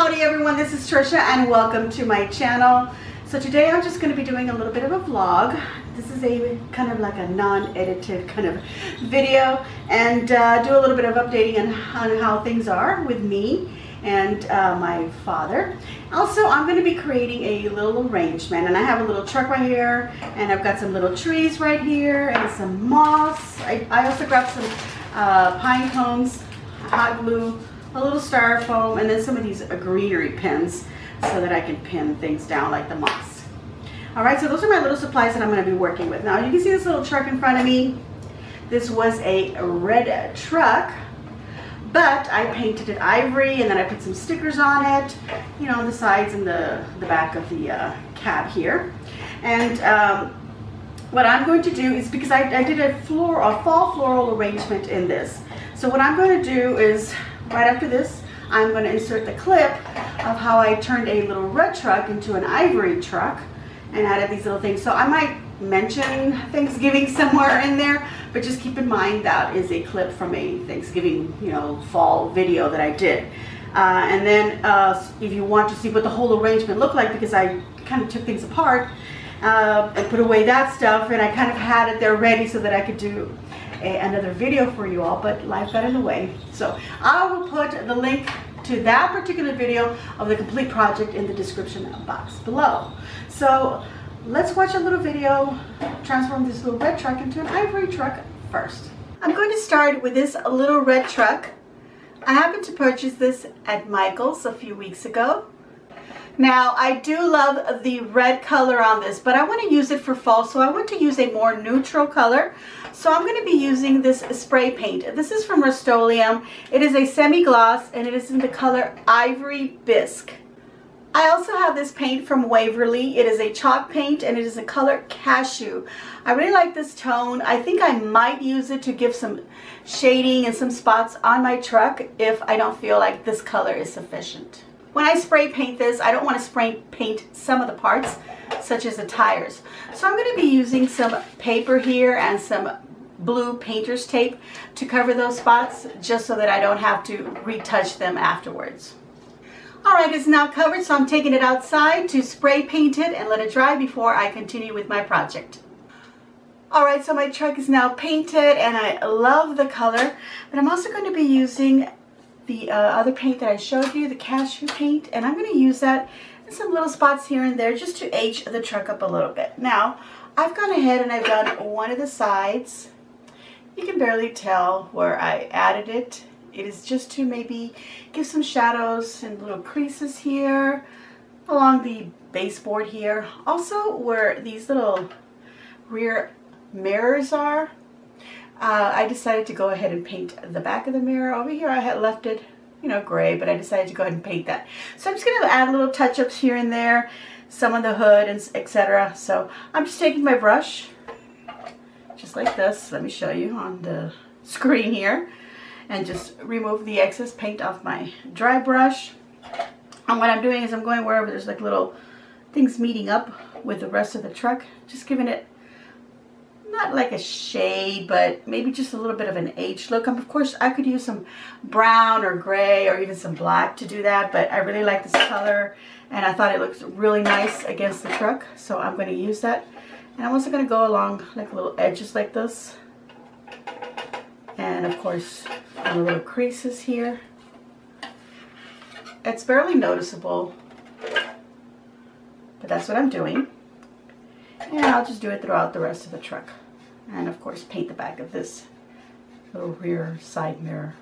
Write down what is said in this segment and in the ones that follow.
Howdy everyone, this is Trisha and welcome to my channel. So today I'm just going to be doing a little bit of a vlog. This is a kind of like a non-edited kind of video and do a little bit of updating on how things are with me and my father. Also, I'm going to be creating a little arrangement, and I have a little truck right here, and I've got some little trees right here and some moss. I also grabbed some pine cones, hot glue, a little styrofoam, and then some of these greenery pins so that I can pin things down like the moss. Alright, so those are my little supplies that I'm going to be working with. Now you can see this little truck in front of me. This was a red truck, but I painted it ivory and then I put some stickers on it, you know, on the sides and the back of the cab here. And what I'm going to do is, because I did a fall floral arrangement in this. So what I'm going to do is, right after this, I'm going to insert the clip of how I turned a little red truck into an ivory truck and added these little things. So I might mention Thanksgiving somewhere in there, but just keep in mind that is a clip from a Thanksgiving, you know, fall video that I did. And then if you want to see what the whole arrangement looked like, because I kind of took things apart and put away that stuff, and I kind of had it there ready so that I could do another video for you all, but life got in the way. So I will put the link to that particular video of the complete project in the description box below. So let's watch a little video transform this little red truck into an ivory truck first. I'm going to start with this little red truck. I happened to purchase this at Michael's a few weeks ago. Now, I do love the red color on this, but I want to use it for fall, so I want to use a more neutral color. So I'm going to be using this spray paint. This is from Rust-Oleum. It is a semi-gloss, and it is in the color Ivory Bisque. I also have this paint from Waverly. It is a chalk paint, and it is the color Cashew. I really like this tone. I think I might use it to give some shading and some spots on my truck if I don't feel like this color is sufficient. When I spray paint this, I don't want to spray paint some of the parts, such as the tires. So I'm going to be using some paper here and some blue painter's tape to cover those spots, just so that I don't have to retouch them afterwards. Alright, it's now covered, so I'm taking it outside to spray paint it and let it dry before I continue with my project. Alright, so my truck is now painted and I love the color, but I'm also going to be using the other paint that I showed you, the Cashew paint, and I'm going to use that in some little spots here and there just to age the truck up a little bit. Now, I've gone ahead and I've done one of the sides. You can barely tell where I added it. It is just to maybe give some shadows and little creases here along the baseboard here. Also, where these little rear mirrors are, I decided to go ahead and paint the back of the mirror. Over here I had left it, you know, gray, but I decided to go ahead and paint that. So I'm just going to add little touch-ups here and there, some on the hood and etc. So I'm just taking my brush, just like this. Let me show you on the screen here, and just remove the excess paint off my dry brush. And what I'm doing is I'm going wherever there's like little things meeting up with the rest of the truck, just giving it not like a shade, but maybe just a little bit of an H look. Of course, I could use some brown or gray or even some black to do that, but I really like this color and I thought it looks really nice against the truck, so I'm going to use that. And I'm also going to go along like little edges like this, and of course the little creases here. It's barely noticeable, but that's what I'm doing. And I'll just do it throughout the rest of the truck. And of course paint the back of this little rear side mirror.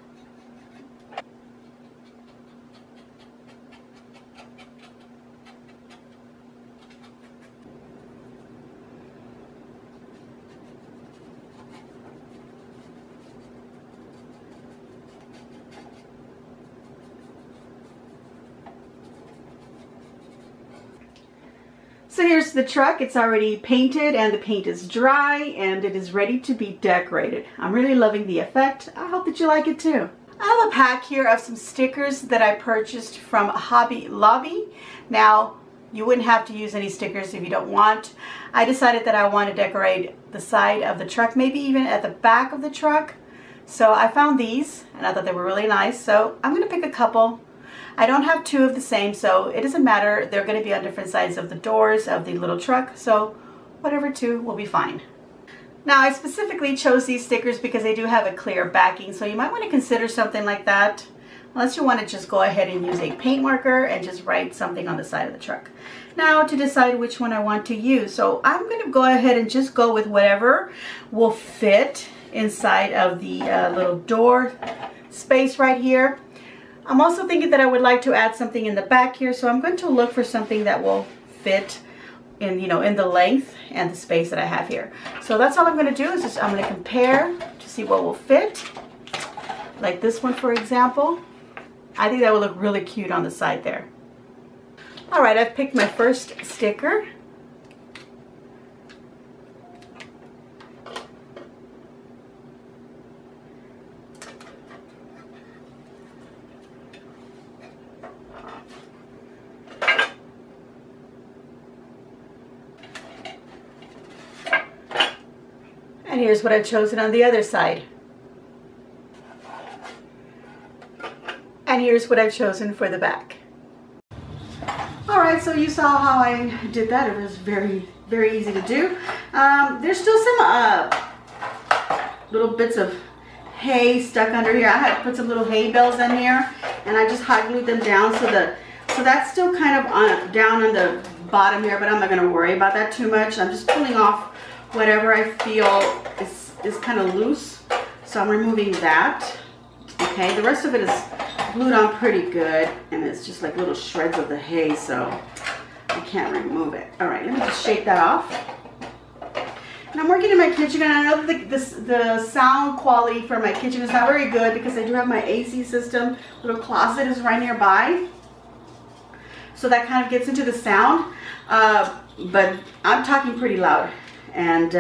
So here's the truck. It's already painted and the paint is dry and it is ready to be decorated. I'm really loving the effect. I hope that you like it too. I have a pack here of some stickers that I purchased from Hobby Lobby. Now, you wouldn't have to use any stickers if you don't want. I decided that I want to decorate the side of the truck, maybe even at the back of the truck. So I found these and I thought they were really nice. So I'm going to pick a couple. I don't have two of the same, so it doesn't matter. They're going to be on different sides of the doors of the little truck, so whatever two will be fine. Now, I specifically chose these stickers because they do have a clear backing, so you might want to consider something like that, unless you want to just go ahead and use a paint marker and just write something on the side of the truck. Now, to decide which one I want to use, so I'm going to go ahead and just go with whatever will fit inside of the little door space right here. I'm also thinking that I would like to add something in the back here, so I'm going to look for something that will fit in, you know, in the length and the space that I have here. So that's all I'm going to do is just I'm going to compare to see what will fit. Like this one, for example. I think that would look really cute on the side there. All right, I've picked my first sticker. And here's what I've chosen on the other side. And here's what I've chosen for the back. All right, so you saw how I did that. It was very, very easy to do. There's still some little bits of hay stuck under here. I had to put some little hay bales in here, and I just hot glued them down so that's still kind of down on the bottom here, but I'm not gonna worry about that too much. I'm just pulling off whatever I feel is kind of loose. So I'm removing that. Okay, the rest of it is glued on pretty good, and it's just like little shreds of the hay, so I can't remove it. All right, let me just shake that off. And I'm working in my kitchen, and I know that the sound quality for my kitchen is not very good because I do have my AC system. Little closet is right nearby, so that kind of gets into the sound, but I'm talking pretty loud. And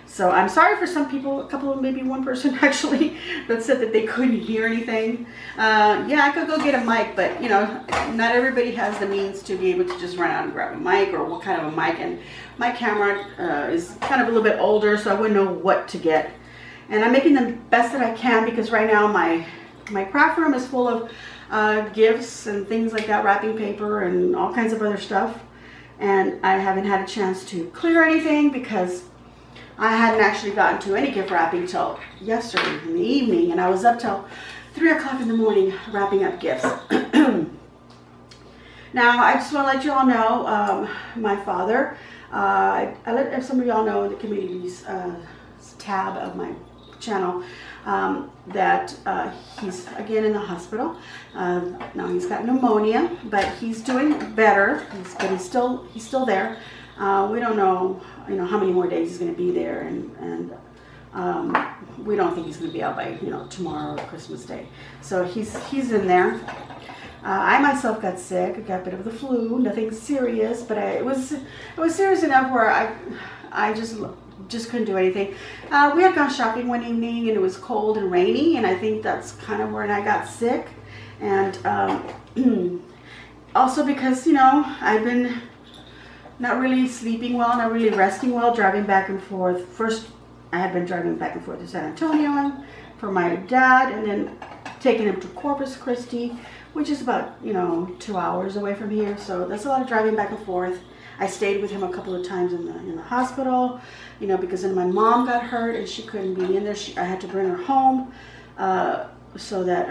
so I'm sorry for some people, a couple of, maybe one person actually, that said that they couldn't hear anything. Yeah, I could go get a mic, but you know, not everybody has the means to be able to just run out and grab a mic or what kind of a mic. And my camera is kind of a little bit older, so I wouldn't know what to get. And I'm making the best that I can because right now my craft room is full of gifts and things like that, wrapping paper and all kinds of other stuff. And I haven't had a chance to clear anything because I hadn't actually gotten to any gift wrapping till yesterday in the evening, and I was up till 3 o'clock in the morning wrapping up gifts. Now, I just want to let you all know, my father, I let some of y'all know in the communities tab of my channel that he's again in the hospital. Now he's got pneumonia, but he's doing better. But he's still there. We don't know, you know, how many more days he's going to be there, and we don't think he's going to be out by, you know, tomorrow or Christmas Day. So he's in there. I myself got sick. I got a bit of the flu. Nothing serious, but it was serious enough where I just couldn't do anything. We had gone shopping one evening, and it was cold and rainy, and I think that's kind of when I got sick. And also because, you know, I've been not really sleeping well, not really resting well, driving back and forth. First, I had been driving back and forth to San Antonio for my dad, and then taking him to Corpus Christi, which is about, you know, 2 hours away from here. So that's a lot of driving back and forth. I stayed with him a couple of times in the hospital, you know, because then my mom got hurt and she couldn't be in there. I had to bring her home so that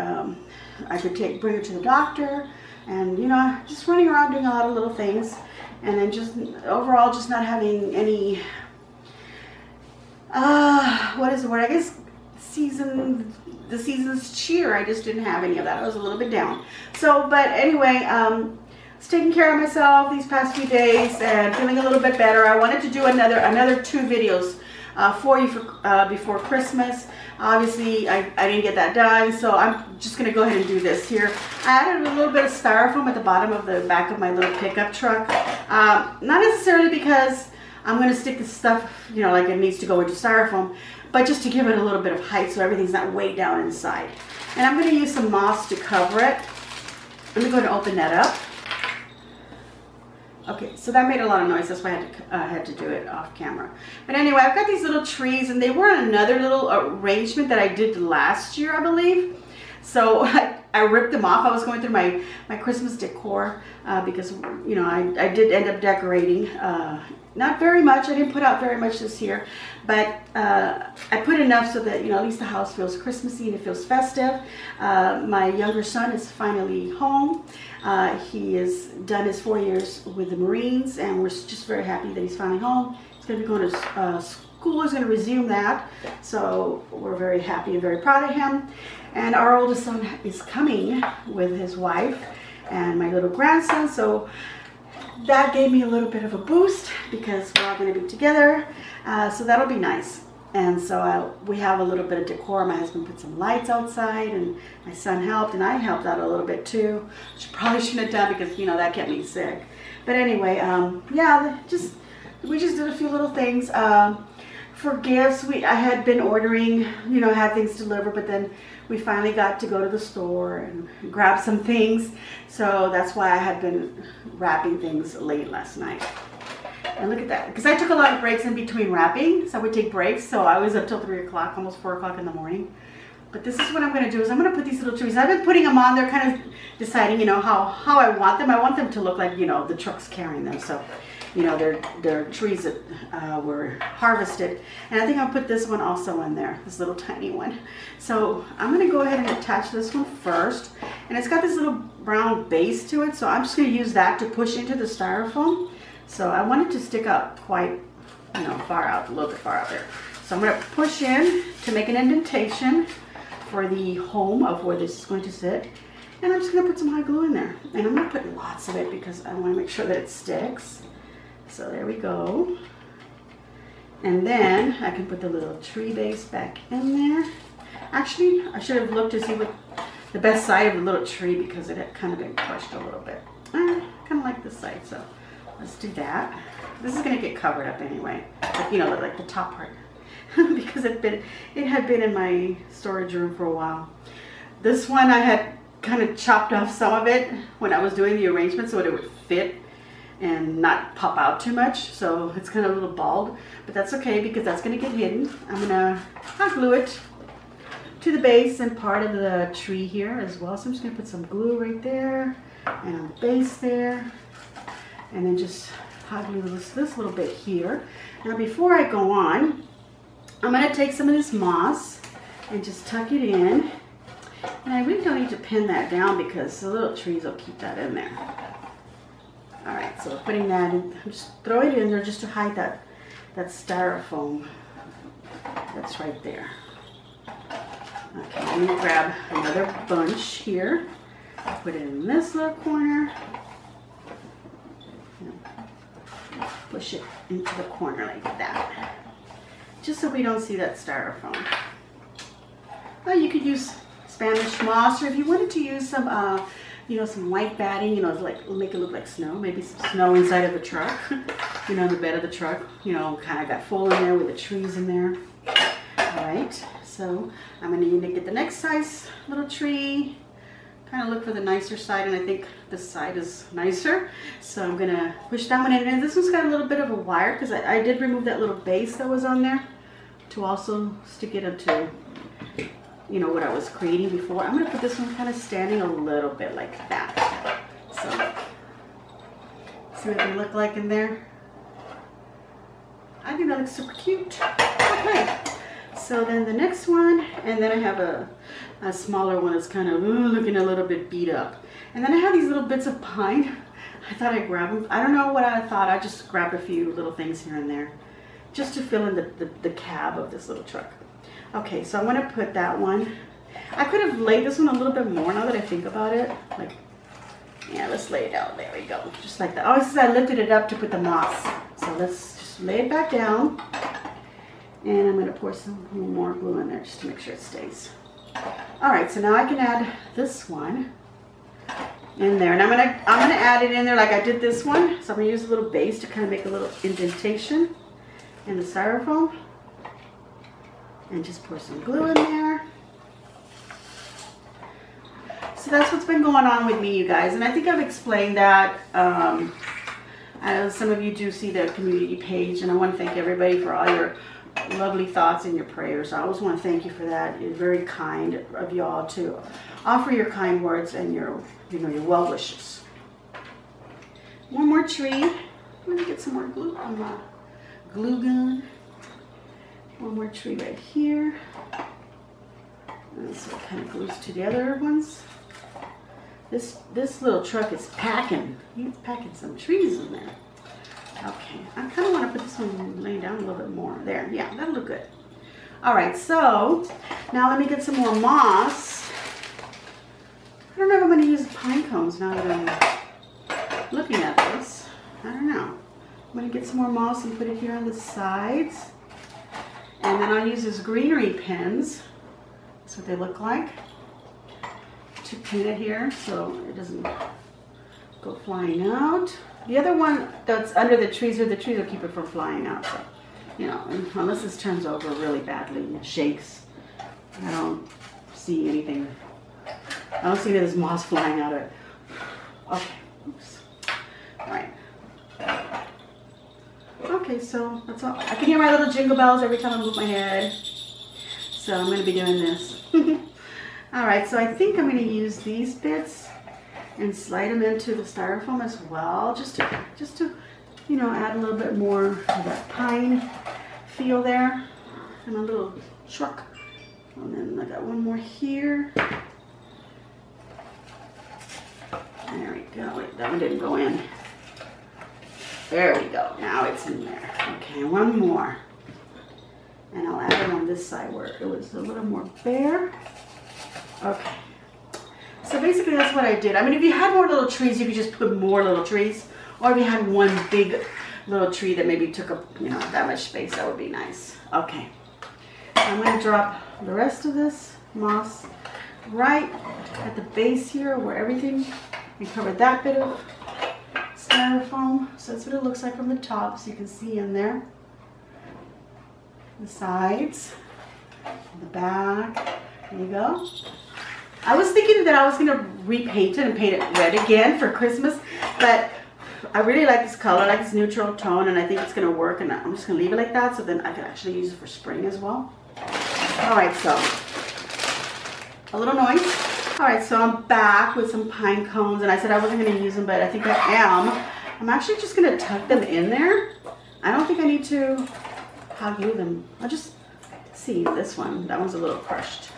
I could bring her to the doctor, and, you know, just running around doing a lot of little things, and then just overall just not having any what is the word? I guess the season's cheer. I just didn't have any of that. I was a little bit down. So, but anyway, was taking care of myself these past few days and feeling a little bit better. I wanted to do another 2 videos for you before Christmas. Obviously, I didn't get that done, so I'm just going to go ahead and do this here. I added a little bit of styrofoam at the bottom of the back of my little pickup truck. Not necessarily because I'm going to stick the stuff, you know, like it needs to go into styrofoam, but just to give it a little bit of height so everything's not way down inside. And I'm going to use some moss to cover it. Let me go ahead and open that up. Okay, so that made a lot of noise. That's why I had to do it off camera. But anyway, I've got these little trees, and they were in another little arrangement that I did last year, I believe. So I ripped them off. I was going through my Christmas decor because, you know, I did end up decorating. Not very much. I didn't put out very much this year, but I put enough so that, you know, at least the house feels Christmassy and it feels festive. My younger son is finally home. He has done his 4 years with the Marines, and we're just very happy that he's finally home. He's going to be going to school. He's going to resume that, so we're very happy and very proud of him. And our oldest son is coming with his wife and my little grandson, so that gave me a little bit of a boost because we're all going to be together, so that'll be nice. And so we have a little bit of decor. My husband put some lights outside, and my son helped, and I helped out a little bit too, which I probably shouldn't have done because, you know, that kept me sick. But anyway, yeah, we just did a few little things. For gifts, I had been ordering, you know, had things delivered, but then we finally got to go to the store and grab some things. So that's why I had been wrapping things late last night. And look at that, because I took a lot of breaks in between wrapping, so I would take breaks. So I was up till 3 o'clock, almost 4 o'clock in the morning. But this is what I'm going to do, is I'm going to put these little trees. I've been putting them on there, kind of deciding, you know, how I want them. I want them to look like, you know, the truck's carrying them. So, you know, they're trees that were harvested. And I think I'll put this one also in there, this little tiny one. So I'm going to go ahead and attach this one first. And it's got this little brown base to it, so I'm just going to use that to push into the styrofoam. So I want it to stick up quite, you know, far out, a little bit far out there. So I'm going to push in to make an indentation for the home of where this is going to sit. And I'm just going to put some hot glue in there. And I'm going to put lots of it because I want to make sure that it sticks. So there we go. And then I can put the little tree base back in there. Actually, I should have looked to see what the best side of the little tree, because it had kind of been crushed a little bit. Kind of like this side, so let's do that. This is going to get covered up anyway, but, you know, like the top part, because it had been in my storage room for a while. This one I had kind of chopped off some of it when I was doing the arrangement so that it would fit and not pop out too much, so it's kind of a little bald, but that's okay because that's going to get hidden. I'm going to hot glue it to the base and part of the tree here as well. So I'm just going to put some glue right there and on the base there, and then just hot glue this little bit here. Now before I go on, I'm going to take some of this moss and just tuck it in. And I really don't need to pin that down because the little trees will keep that in there. Alright, so putting that in, just throw it in there just to hide that styrofoam that's right there. Okay, I'm going to grab another bunch here, put it in this little corner, push it into the corner like that, just so we don't see that styrofoam. Well, you could use Spanish moss, or if you wanted to use some, you know, some white batting, you know, like make it look like snow, maybe some snow inside of the truck, you know, in the bed of the truck, you know, kind of got full in there with the trees in there. All right, so I'm going to need to get the next size little tree, kind of look for the nicer side, and I think this side is nicer, so I'm going to push that one in. And this one's got a little bit of a wire because I did remove that little base that was on there to also stick it into, you know, what I was creating before. I'm going to put this one kind of standing a little bit like that. So, see what they look like in there? I think that looks super cute. Okay, so then the next one, and then I have a smaller one that's kind of looking a little bit beat up. And then I have these little bits of pine. I thought I'd grab them. I don't know what I thought. I just grabbed a few little things here and there just to fill in the cab of this little truck. Okay, so I'm going to put that one. I could have laid this one a little bit more now that I think about it. Like, yeah, let's lay it out. There we go. Just like that. Oh, this is I lifted it up to put the moss. So let's just lay it back down. And I'm going to pour some more glue in there just to make sure it stays. Alright, so now I can add this one in there. And I'm gonna add it in there like I did this one. So I'm going to use a little base to kind of make a little indentation in the styrofoam. And just pour some glue in there. So that's what's been going on with me, you guys. And I think I've explained that. Some of you do see the community page, and I want to thank everybody for all your lovely thoughts and your prayers. I always want to thank you for that. It's very kind of y'all to offer your kind words and your, your well wishes. One more tree. Let me get some more glue on my glue gun. One more tree right here. And so it kind of glues to the other ones. This little truck is packing. He's packing some trees in there. Okay, I kind of want to put this one laying down a little bit more. There, yeah, that'll look good. All right, so now let me get some more moss. I don't know if I'm going to use pine cones now that I'm looking at this. I don't know. I'm going to get some more moss and put it here on the sides. And then I'll use these greenery pins. That's what they look like. To pin it here so it doesn't go flying out. The other one that's under the trees will keep it from flying out. So, you know, unless this turns over really badly and shakes, I don't see anything. I don't see any of this moss flying out of it. Okay, oops. All right. Okay, so that's all. I can hear my little jingle bells every time I move my head. So I'm going to be doing this. All right, so I think I'm going to use these bits and slide them into the styrofoam as well, just to, you know, add a little bit more of that pine feel there, and a little truck. And then I got one more here. There we go. Wait, that one didn't go in. There we go. Now it's in there. Okay, one more. And I'll add it on this side where it was a little more bare. Okay. So basically that's what I did. I mean, if you had more little trees, you could just put more little trees. Or if you had one big little tree that maybe took up, you know, that much space, that would be nice. Okay. I'm going to drop the rest of this moss right at the base here where everything, we covered that bit of styrofoam. So that's what it looks like from the top, so you can see in there. The sides, the back, there you go. I was thinking that I was going to repaint it and paint it red again for Christmas, but I really like this color, I like this neutral tone, and I think it's going to work, and I'm just going to leave it like that so then I can actually use it for spring as well. Alright, so a little noise. Alright, so I'm back with some pine cones, and I said I wasn't going to use them, but I think I am. I'm actually just going to tuck them in there. I don't think I need to hot glue them. I'll just see this one. That one's a little crushed.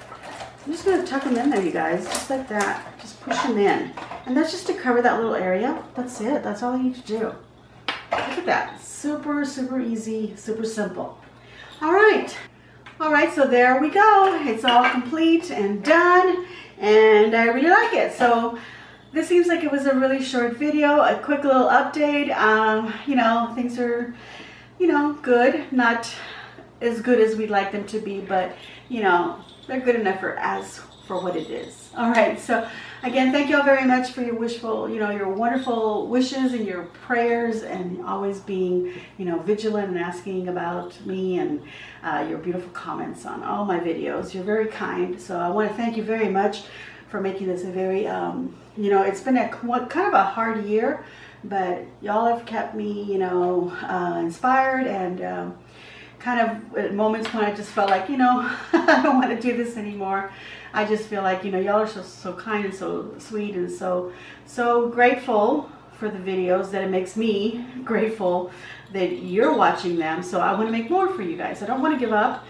I'm just going to tuck them in there, you guys, just like that. Just push them in. And that's just to cover that little area. That's it. That's all you need to do. Look at that. Super, super easy, super simple. All right. All right, so there we go. It's all complete and done, and I really like it. So this seems like it was a really short video, a quick little update. You know, things are, you know, good. Not as good as we'd like them to be, but, you know, they're good enough for what it is. All right, so again, thank you all very much for your wishful, you know, your wonderful wishes and your prayers, and always being, you know, vigilant and asking about me, and your beautiful comments on all my videos. You're very kind, so I want to thank you very much for making this a very, you know, it's been a kind of a hard year, but y'all have kept me, you know, inspired, and kind of at moments when I just felt like, you know, I don't want to do this anymore. I just feel like, you know, y'all are so kind and so sweet, and so grateful for the videos, that it makes me grateful that you're watching them. So I want to make more for you guys. I don't want to give up.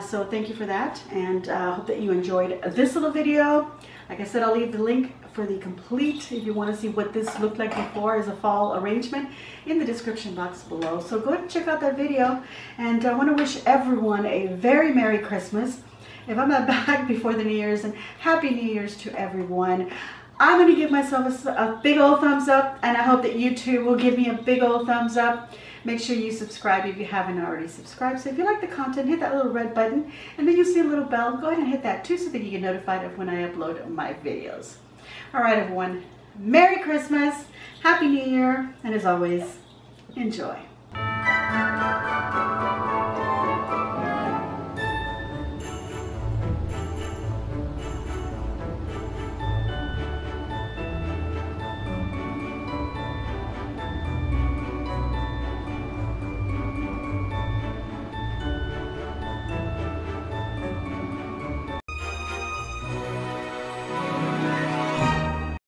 So thank you for that, and I hope that you enjoyed this little video. Like I said, I'll leave the link for the complete, if you want to see what this looked like before as a fall arrangement, in the description box below. So go ahead and check out that video, and I want to wish everyone a very Merry Christmas. If I'm not back before the New Year's, and Happy New Year's to everyone. I'm going to give myself a big old thumbs up, and I hope that you too will give me a big old thumbs up. Make sure you subscribe if you haven't already subscribed. So if you like the content, hit that little red button, and then you'll see a little bell. Go ahead and hit that too, so that you get notified of when I upload my videos. All right, everyone. Merry Christmas, Happy New Year, and as always, enjoy.